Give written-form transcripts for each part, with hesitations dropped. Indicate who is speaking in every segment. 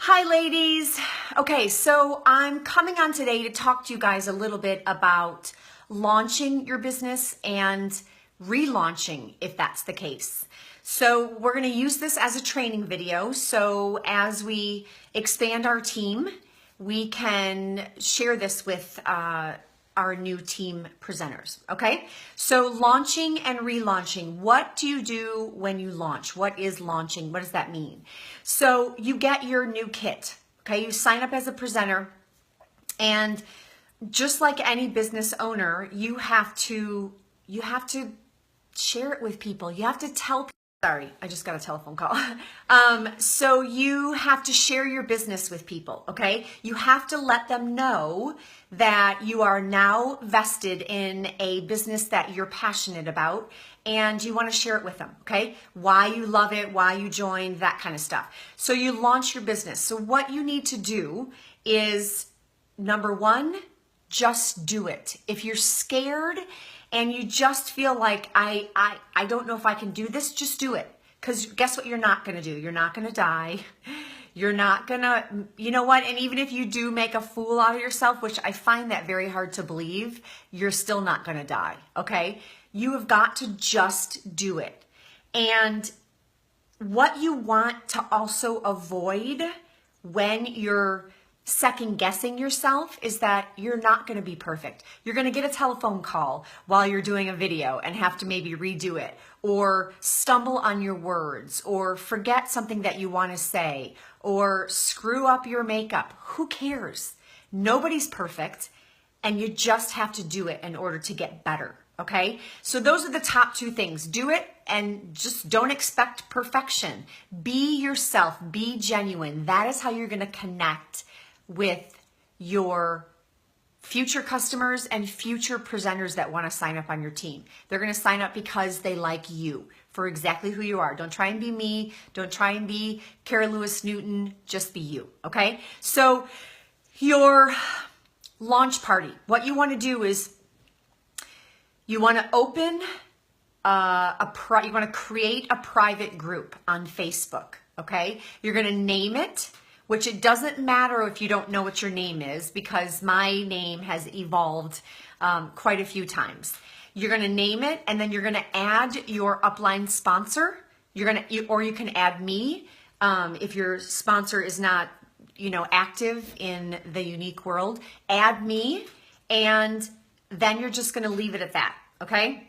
Speaker 1: Hi ladies. Okay, so I'm coming on today to talk to you guys a little bit about launching your business and relaunching if that's the case. So we're going to use this as a training video. So as we expand our team, we can share this with our new team presenters. Okay, so launching and relaunching. What do you do when you launch? What is launching? What does that mean? So you get your new kit. Okay, you sign up as a presenter, and just like any business owner, you have to share it with people. You have to tell people. Sorry, I just got a telephone call. So you have to share your business with people, okay? You have to let them know that you are now vested in a business that you're passionate about and you want to share it with them, okay? Why you love it, why you joined, that kind of stuff. So you launch your business. So what you need to do is, number one, just do it. If you're scared and you just feel like, I don't know if I can do this, just do it. Because guess what you're not going to do? You're not going to die. You're not going to, you know what? And even if you do make a fool out of yourself, which I find that very hard to believe, you're still not going to die, okay? You have got to just do it. And what you want to also avoid when you're second guessing yourself is that you're not going to be perfect. You're going to get a telephone call while you're doing a video and have to maybe redo it, or stumble on your words, or forget something that you want to say, or screw up your makeup. Who cares? Nobody's perfect, and you just have to do it in order to get better. Okay? So those are the top two things. Do it and just don't expect perfection. Be yourself, be genuine. That is how you're going to connect with your future customers and future presenters that want to sign up on your team. They're going to sign up because they like you for exactly who you are. Don't try and be me. Don't try and be Carrie Lewis Newton. Just be you. Okay? So your launch party, what you want to do is you want to open you want to create a private group on Facebook. Okay? You're going to name it, which it doesn't matter if you don't know what your name is, because my name has evolved quite a few times. You're going to name it, and then you're going to add your upline sponsor. Or you can add me if your sponsor is not, active in the unique world. Add me, and then you're just going to leave it at that. Okay?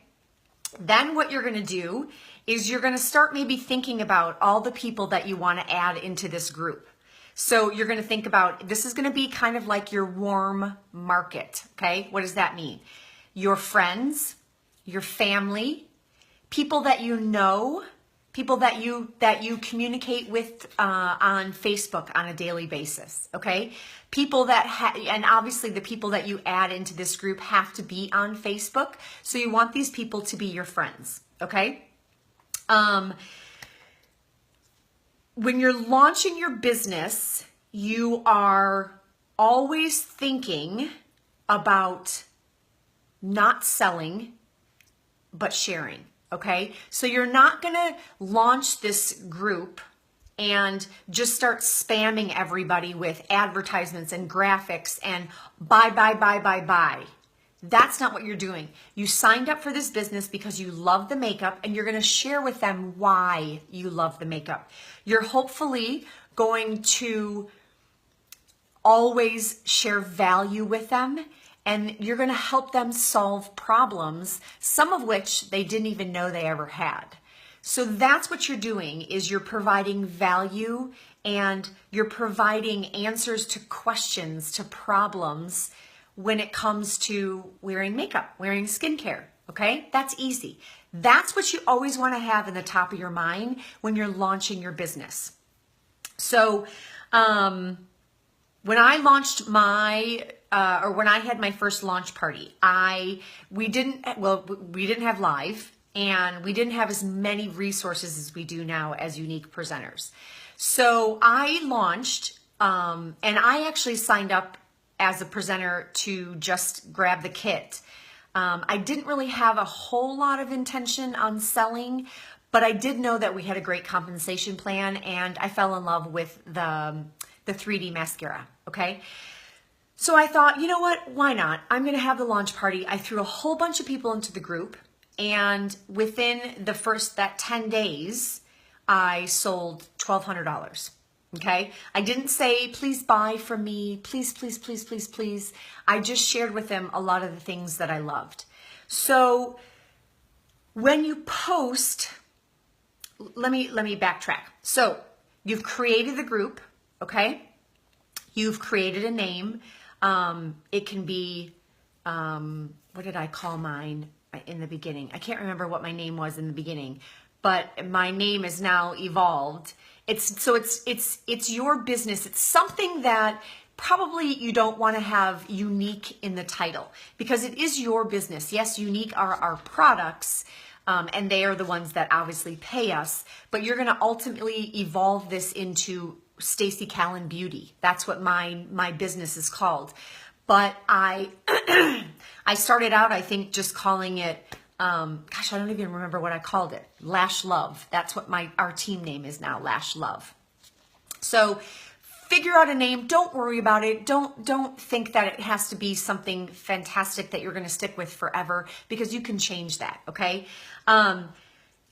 Speaker 1: Then what you're going to do is you're going to start maybe thinking about all the people that you want to add into this group. So you're going to think about, this is going to be kind of like your warm market, okay? What does that mean? Your friends, your family, people that you know, people that you communicate with on Facebook on a daily basis, okay? People that and obviously the people that you add into this group have to be on Facebook. So you want these people to be your friends, okay? When you're launching your business, you are always thinking about not selling, but sharing, okay? So you're not going to launch this group and just start spamming everybody with advertisements and graphics and buy. That's not what you're doing. You signed up for this business because you love the makeup, and you're going to share with them why you love the makeup. You're hopefully going to always share value with them, and you're going to help them solve problems, some of which they didn't even know they ever had. So that's what you're doing, is you're providing value, and you're providing answers to questions, to problems when it comes to wearing makeup, wearing skincare, okay? That's easy. That's what you always want to have in the top of your mind when you're launching your business. So when I launched when I had my first launch party, we didn't have live, and we didn't have as many resources as we do now as unique presenters. So I launched, and I actually signed up as a presenter to just grab the kit. I didn't really have a whole lot of intention on selling, but I did know that we had a great compensation plan, and I fell in love with the the 3D mascara, okay? So I thought, you know what, why not? I'm gonna have the launch party. I threw a whole bunch of people into the group, and within that 10 days, I sold $1,200, okay? I didn't say, please buy from me, please, please, please, please, please. I just shared with them a lot of the things that I loved. So when you post, let me backtrack. So you've created the group, okay? You've created a name. It can be, what did I call mine in the beginning? I can't remember what my name was in the beginning, but my name is now evolved. It's your business. It's something that probably you don't want to have unique in the title, because it is your business. Yes, unique are our products, and they are the ones that obviously pay us, but you're going to ultimately evolve this into Stacy Callan Beauty. That's what my business is called. But I started out, I think, just calling it, gosh, I don't even remember what I called it. Lash Love. That's what our team name is now, Lash Love. So figure out a name. Don't worry about it. Don't think that it has to be something fantastic that you're going to stick with forever, because you can change that, okay?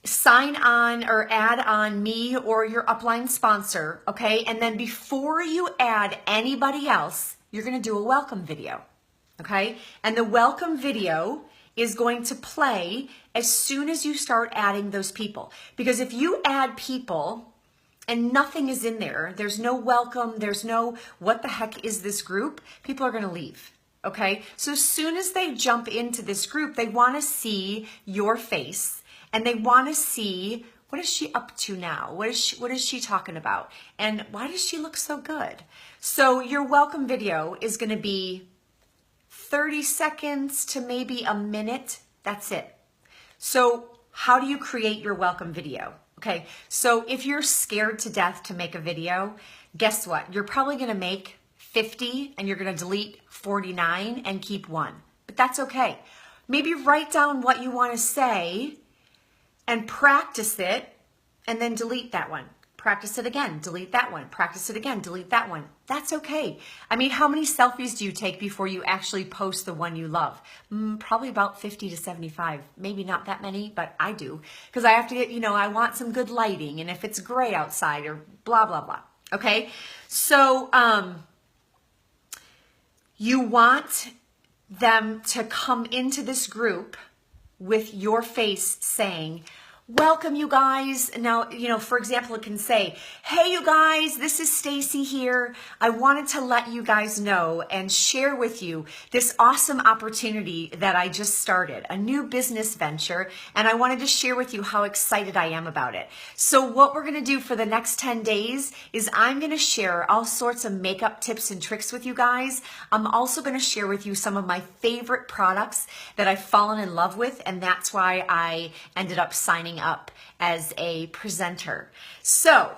Speaker 1: Sign on or add on me or your upline sponsor, okay? And then before you add anybody else, you're going to do a welcome video, okay? And the welcome video is going to play as soon as you start adding those people. Because if you add people and nothing is in there, there's no welcome, there's no what the heck is this group, people are going to leave. Okay? So as soon as they jump into this group, they want to see your face, and they want to see, what is she up to now? What is she talking about? And why does she look so good? So your welcome video is going to be 30 seconds to maybe a minute. That's it. So how do you create your welcome video? Okay, so if you're scared to death to make a video, guess what? You're probably going to make 50 and you're going to delete 49 and keep 1. But that's okay. Maybe write down what you want to say and practice it, and then delete that one. Practice it again, delete that one. Practice it again, delete that one. That's okay. I mean, how many selfies do you take before you actually post the one you love? Probably about 50 to 75. Maybe not that many, but I do. Because I have to get, I want some good lighting, and if it's gray outside or blah, blah, blah. Okay? So, you want them to come into this group with your face saying, welcome, you guys. Now, for example, it can say, hey, you guys, this is Stacy here. I wanted to let you guys know and share with you this awesome opportunity that I just started, a new business venture, and I wanted to share with you how excited I am about it. So what we're going to do for the next 10 days is I'm going to share all sorts of makeup tips and tricks with you guys. I'm also going to share with you some of my favorite products that I've fallen in love with, and that's why I ended up signing up as a presenter. So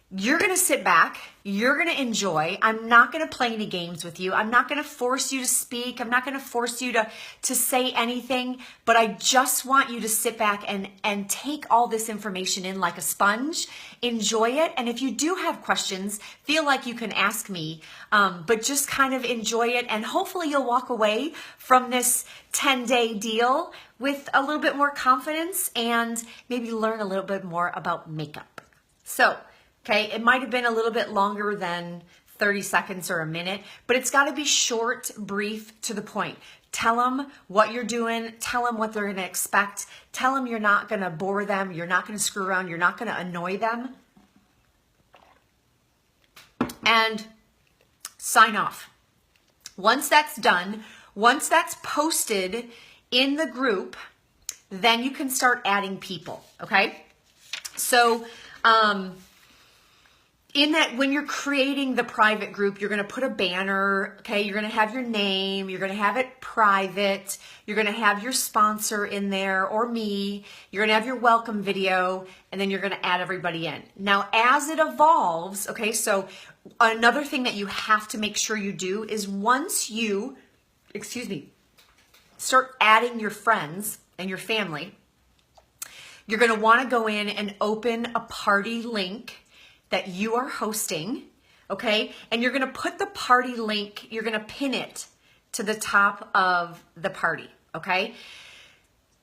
Speaker 1: you're going to sit back, you're going to enjoy. I'm not going to play any games with you. I'm not going to force you to speak. I'm not going to force you to say anything, but I just want you to sit back and take all this information in like a sponge, enjoy it. And if you do have questions, feel like you can ask me, but just kind of enjoy it. And hopefully you'll walk away from this 10-day deal with a little bit more confidence and maybe learn a little bit more about makeup. So, okay, it might have been a little bit longer than 30 seconds or a minute, but it's got to be short, brief, to the point. Tell them what you're doing. Tell them what they're going to expect. Tell them you're not going to bore them. You're not going to screw around. You're not going to annoy them. And sign off. Once that's done, once that's posted in the group, then you can start adding people, okay? So, in that, when you're creating the private group, you're going to put a banner, okay? You're going to have your name, you're going to have it private, you're going to have your sponsor in there or me, you're going to have your welcome video, and then you're going to add everybody in. Now, as it evolves, okay, so another thing that you have to make sure you do is once you, start adding your friends and your family, you're going to want to go in and open a party link that you are hosting, okay? And you're gonna put the party link, you're gonna pin it to the top of the party, okay?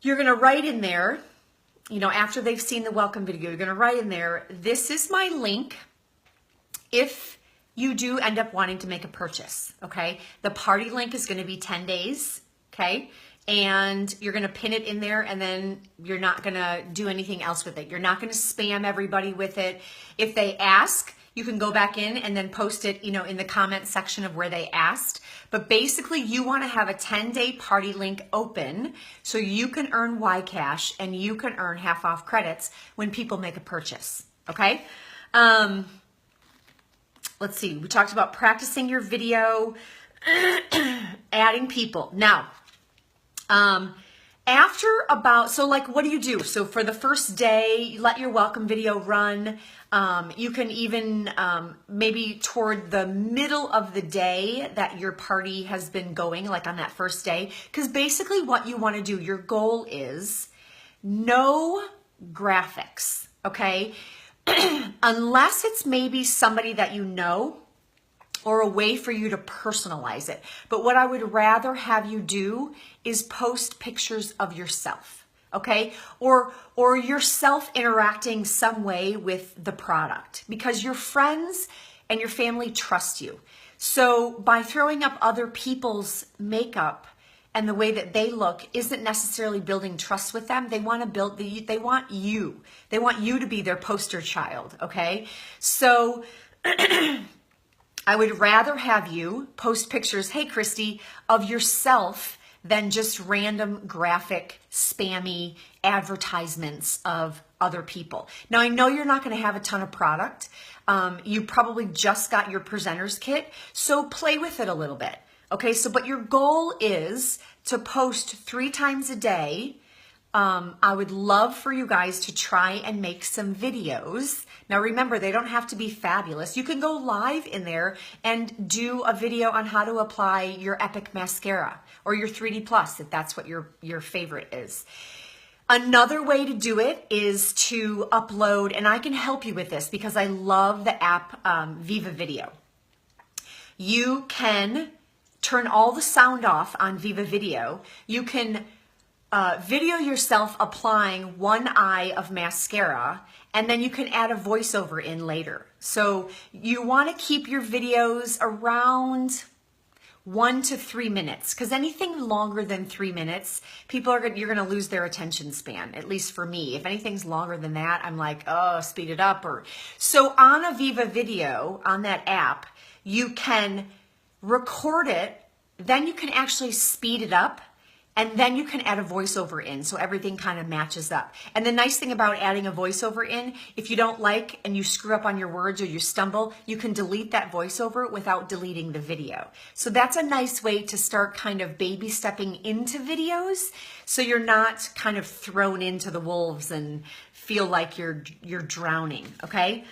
Speaker 1: You're gonna write in there, you know, after they've seen the welcome video, you're gonna write in there, this is my link if you do end up wanting to make a purchase, okay? The party link is gonna be 10 days, okay? And you're gonna pin it in there, and then you're not gonna do anything else with it. You're not gonna spam everybody with it. If they ask, you can go back in and then post it, you know, in the comment section of where they asked. But basically you wanna have a 10-day party link open so you can earn YCash and you can earn half off credits when people make a purchase, okay? Let's see, we talked about practicing your video, adding people. Now, after about, so like, what do you do? So for the first day, you let your welcome video run. You can even maybe toward the middle of the day that your party has been going, like on that first day, because basically what you want to do, your goal is no graphics, okay? Unless it's maybe somebody that you know, or a way for you to personalize it. But what I would rather have you do is post pictures of yourself, okay? Or yourself interacting some way with the product, because your friends and your family trust you. So by throwing up other people's makeup and the way that they look isn't necessarily building trust with them. They want to build, they want you. They want you to be their poster child, okay? So I would rather have you post pictures, hey, Christy, of yourself than just random graphic, spammy advertisements of other people. Now, I know you're not going to have a ton of product. You probably just got your presenter's kit, so play with it a little bit. Okay, so but your goal is to post 3 times a day. I would love for you guys to try and make some videos. Now remember, they don't have to be fabulous. You can go live in there and do a video on how to apply your Epic mascara or your 3D Plus, if that's what your favorite is. Another way to do it is to upload, and I can help you with this because I love the app Viva Video. You can turn all the sound off on Viva Video. You can video yourself applying 1 eye of mascara, and then you can add a voiceover in later. So you want to keep your videos around 1 to 3 minutes, because anything longer than 3 minutes, you're going to lose their attention span, at least for me. If anything's longer than that, I'm like, oh, speed it up. So on a Viva Video, on that app, you can record it, then you can actually speed it up, and then you can add a voiceover in so everything kind of matches up. And the nice thing about adding a voiceover in, if you don't like and you screw up on your words or you stumble, you can delete that voiceover without deleting the video. So that's a nice way to start kind of baby stepping into videos so you're not kind of thrown into the wolves and feel like you're drowning, okay?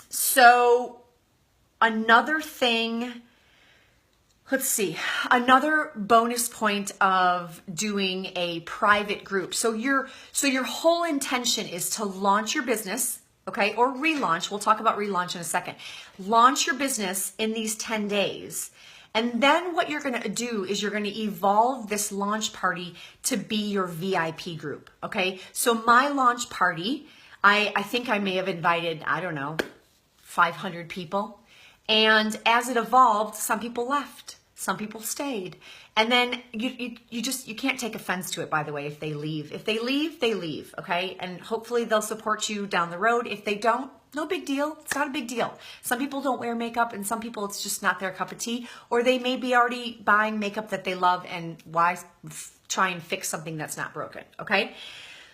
Speaker 1: So another thing, let's see, another bonus point of doing a private group. So your whole intention is to launch your business, okay, or relaunch. We'll talk about relaunch in a second. Launch your business in these 10 days. And then what you're going to do is you're going to evolve this launch party to be your VIP group, okay? So my launch party, I think I may have invited, I don't know, 500 people. And as it evolved, some people left. Some people stayed. And then you can't take offense to it, by the way, if they leave. If they leave, they leave, okay? And hopefully they'll support you down the road. If they don't, no big deal. It's not a big deal. Some people don't wear makeup, and some people it's just not their cup of tea. Or they may be already buying makeup that they love, and why try and fix something that's not broken, okay?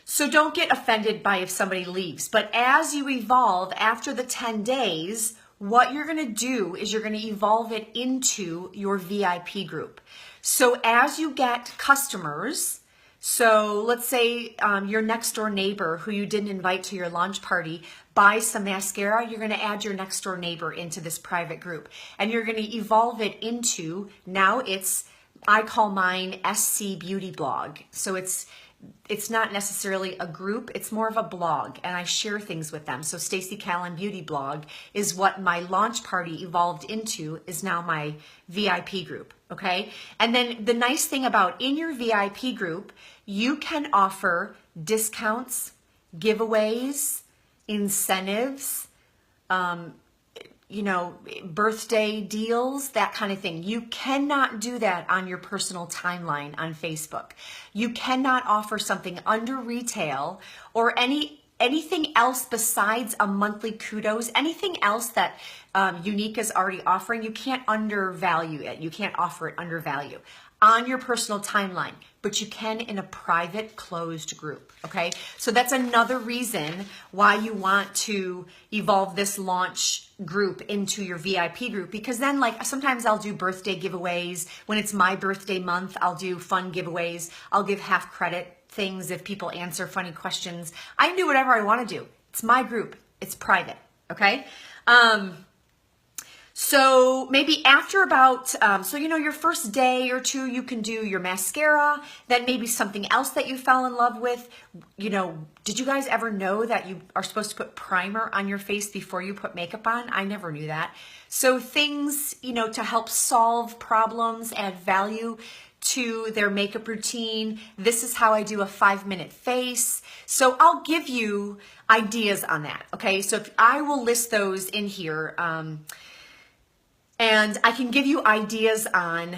Speaker 1: So don't get offended by if somebody leaves. But as you evolve after the 10 days, what you're going to do is you're going to evolve it into your VIP group. So as you get customers, so let's say your next door neighbor who you didn't invite to your launch party buys some mascara, you're going to add your next door neighbor into this private group. And you're going to evolve it into, now it's, I call mine SC Beauty Blog. So it's it's not necessarily a group, it's more of a blog, and I share things with them. So Stacy Callan Beauty blog is what my launch party evolved into, is now my VIP group, okay? And then the nice thing about in your VIP group, you can offer discounts, giveaways, incentives, birthday deals, that kind of thing. You cannot do that on your personal timeline on Facebook. You cannot offer something under retail or anything else besides a monthly kudos, anything else that Unique is already offering. You can't undervalue it. You can't offer it undervalue on your personal timeline, but you can in a private closed group, okay? So that's another reason why you want to evolve this launch group into your VIP group, because then like sometimes I'll do birthday giveaways. When it's my birthday month, I'll do fun giveaways. I'll give half credit things if people answer funny questions. I can do whatever I want to do. It's my group. It's private, okay? So maybe after about, your first day or two, you can do your mascara, then maybe something else that you fell in love with. Did you guys ever know that you are supposed to put primer on your face before you put makeup on? I never knew that. So things, to help solve problems, add value to their makeup routine. This is how I do a 5-minute face. So I'll give you ideas on that, okay? So I will list those in here. And I can give you ideas on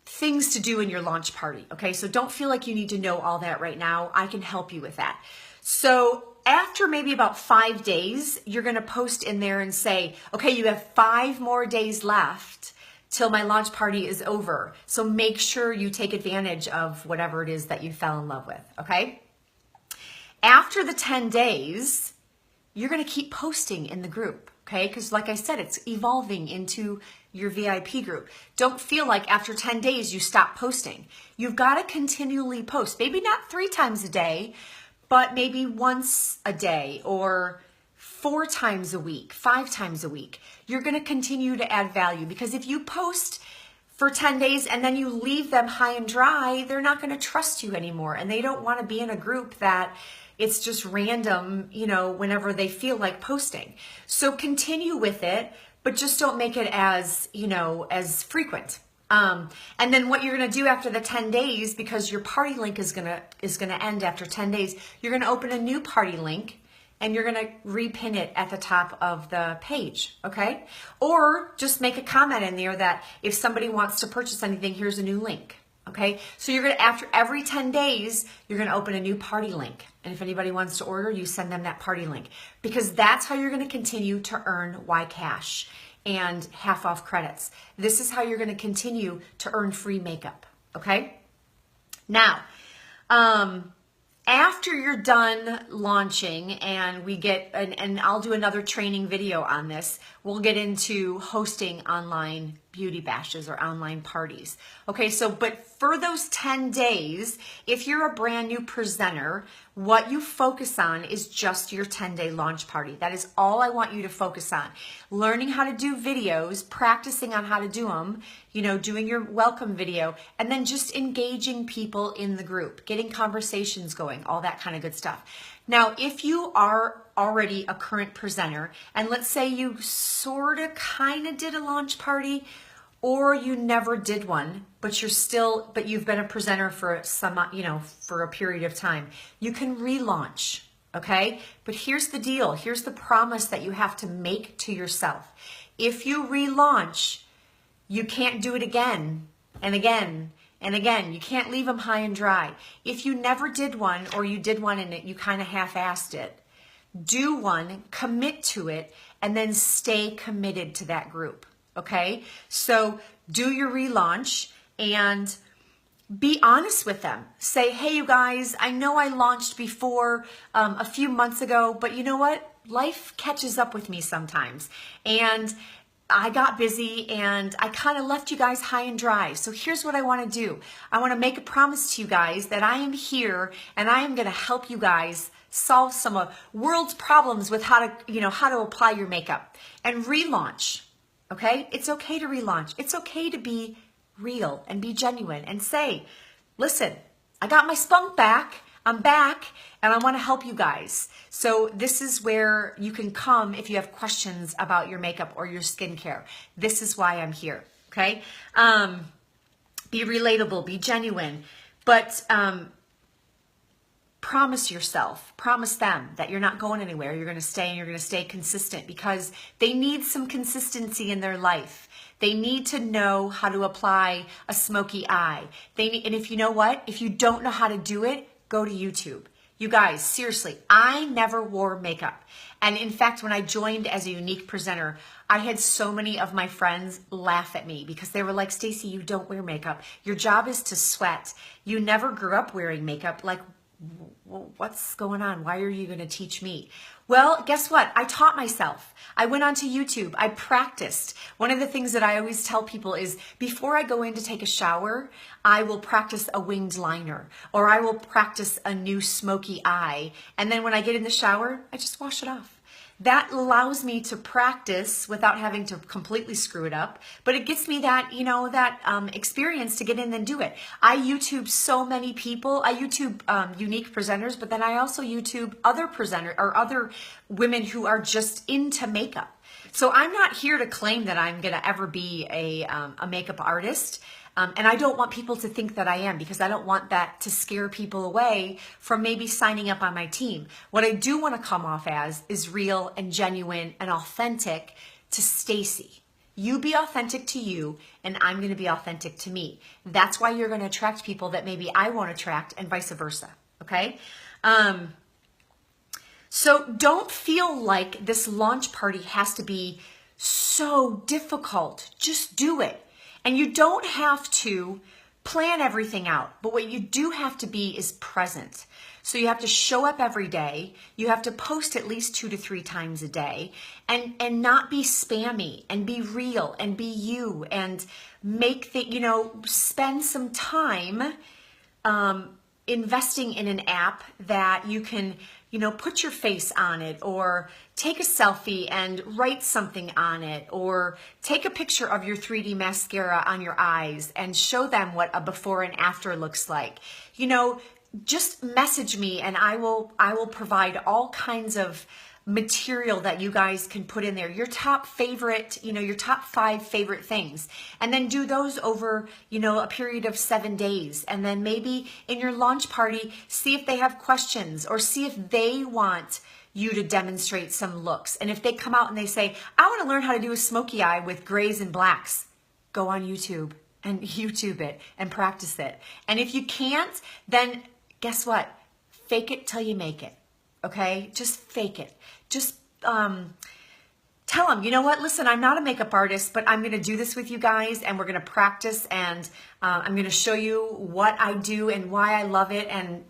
Speaker 1: things to do in your launch party, okay? So don't feel like you need to know all that right now. I can help you with that. So after maybe about 5 days, you're gonna post in there and say, okay, you have 5 more days left till my launch party is over. So make sure you take advantage of whatever it is that you fell in love with, okay? After the 10 days, you're gonna keep posting in the group. Okay, because like I said, it's evolving into your VIP group. Don't feel like after 10 days you stop posting. You've got to continually post. Maybe not 3 times a day, but maybe once a day or 4 times a week, 5 times a week. You're going to continue to add value, because if you post for 10 days and then you leave them high and dry, they're not going to trust you anymore, and they don't want to be in a group that it's just random, whenever they feel like posting. So continue with it, but just don't make it as, as frequent. And then what you're going to do after the 10 days, because your party link is going to end after 10 days, you're going to open a new party link and you're going to repin it at the top of the page, okay? Or just make a comment in there that if somebody wants to purchase anything, here's a new link. Okay, so you're gonna, after every 10 days, you're gonna open a new party link. And if anybody wants to order, you send them that party link, because that's how you're gonna continue to earn Y Cash and half off credits. This is how you're gonna continue to earn free makeup, okay? Now, after you're done launching and we get, and I'll do another training video on this, we'll get into hosting online beauty bashes or online parties. Okay, so, but for those 10 days, if you're a brand new presenter, what you focus on is just your 10-day launch party. That is all I want you to focus on. Learning how to do videos, practicing on how to do them, doing your welcome video, and then just engaging people in the group, getting conversations going, all that kind of good stuff. Now, if you are already a current presenter, and let's say you sort of kind of did a launch party, or you never did one, but you've been a presenter for some, for a period of time, you can relaunch, okay? But here's the deal. Here's the promise that you have to make to yourself. If you relaunch, you can't do it again and again and again. You can't leave them high and dry. If you never did one, or you did one and you kind of half-assed it, do one, commit to it, and then stay committed to that group. Okay, so do your relaunch and be honest with them. Say, hey, you guys, I know I launched before a few months ago, but you know what? Life catches up with me sometimes. And I got busy and I kind of left you guys high and dry. So here's what I want to do. I want to make a promise to you guys that I am here and I am going to help you guys solve some of world's problems with how to apply your makeup and relaunch. Okay? It's okay to relaunch. It's okay to be real and be genuine and say, listen, I got my spunk back. I'm back and I want to help you guys. So this is where you can come if you have questions about your makeup or your skincare. This is why I'm here, okay? Be relatable, be genuine, but promise yourself, promise them that you're not going anywhere. You're going to stay and you're going to stay consistent because they need some consistency in their life. They need to know how to apply a smoky eye. And if you know what, if you don't know how to do it, go to YouTube. You guys, seriously, I never wore makeup. And in fact, when I joined as a unique presenter, I had so many of my friends laugh at me because they were like, Stacey, you don't wear makeup. Your job is to sweat. You never grew up wearing makeup. Like, what's going on? Why are you going to teach me? Well, guess what? I taught myself. I went onto YouTube. I practiced. One of the things that I always tell people is before I go in to take a shower, I will practice a winged liner or I will practice a new smoky eye. And then when I get in the shower, I just wash it off. That allows me to practice without having to completely screw it up, but it gets me that, experience to get in and do it. I YouTube so many people. I YouTube unique presenters, but then I also YouTube other presenters or other women who are just into makeup. So I'm not here to claim that I'm going to ever be a makeup artist. And I don't want people to think that I am because I don't want that to scare people away from maybe signing up on my team. What I do want to come off as is real and genuine and authentic to Stacey. You be authentic to you and I'm going to be authentic to me. That's why you're going to attract people that maybe I won't attract and vice versa. Okay? So don't feel like this launch party has to be so difficult. Just do it. And you don't have to plan everything out, but what you do have to be is present. So you have to show up every day. You have to post at least 2 to 3 times a day and not be spammy and be real and be you and make spend some time investing in an app that you can, put your face on it or take a selfie and write something on it or take a picture of your 3D mascara on your eyes and show them what a before and after looks like. Just message me and I will provide all kinds of material that you guys can put in there. Your top favorite, your top 5 favorite things. And then do those over, a period of 7 days. And then maybe in your launch party, see if they have questions or see if they want you to demonstrate some looks. And if they come out and they say, I want to learn how to do a smoky eye with grays and blacks, go on YouTube and YouTube it and practice it. And if you can't, then guess what? Fake it till you make it. Okay? Just fake it. Just tell them, you know what? Listen, I'm not a makeup artist, but I'm going to do this with you guys and we're going to practice and I'm going to show you what I do and why I love it and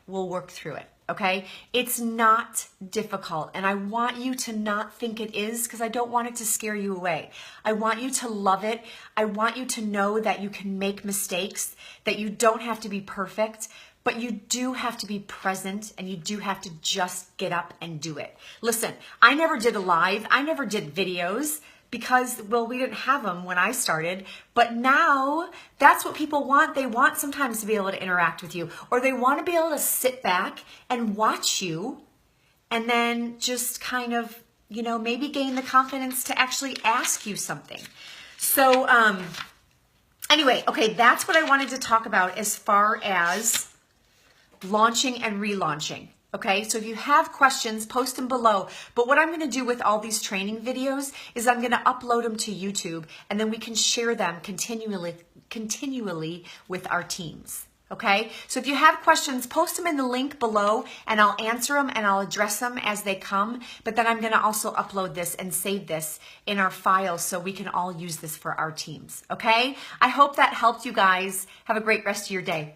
Speaker 1: we'll work through it. Okay? It's not difficult and I want you to not think it is because I don't want it to scare you away. I want you to love it. I want you to know that you can make mistakes, that you don't have to be perfect, but you do have to be present and you do have to just get up and do it. Listen, I never did a live. I never did videos because, well, we didn't have them when I started. But now that's what people want. They want sometimes to be able to interact with you or they want to be able to sit back and watch you and then just kind of, maybe gain the confidence to actually ask you something. So anyway, okay, that's what I wanted to talk about as far as launching and relaunching. Okay, so if you have questions, post them below. But what I'm going to do with all these training videos is I'm going to upload them to YouTube and then we can share them continually with our teams. Okay, so if you have questions, post them in the link below and I'll answer them and I'll address them as they come. But then I'm going to also upload this and save this in our files so we can all use this for our teams. Okay, I hope that helped you guys. Have a great rest of your day.